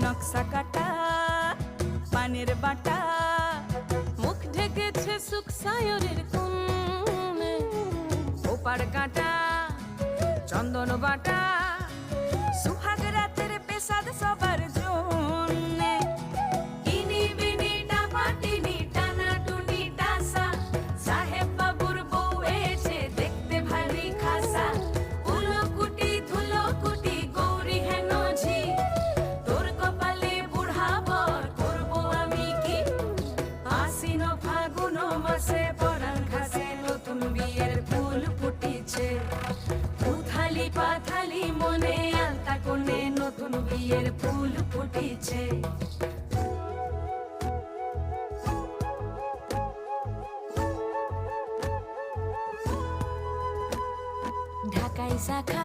নকশা কাটা পানের বাটা, মুখ ঢেকেছে সুখ সায়রের কোণে, ওপার কাটা চন্দন বাটা, সুহাগ রাতের পেশাদ সবার জন্যে। ইনি বিনি টাপাটিনি টানা টুনি টাসা, সাহেব বাবুর বউ এসে দেখতে ভারী খাসা। উলকুটি ধুলকুটি গৌরী হেন ঝি, তোর কপালে বুড়া বর করবো আমি কি। আশ্বিন ফাগুন মাসে পরাণ ঘাসে নতুন বিয়ের ফুল ফুটিছে। উথালি পাথালি মনে আলতা কোণে নতুন বিয়ের ফুল ফুটিছে। ঢাকাই শাখা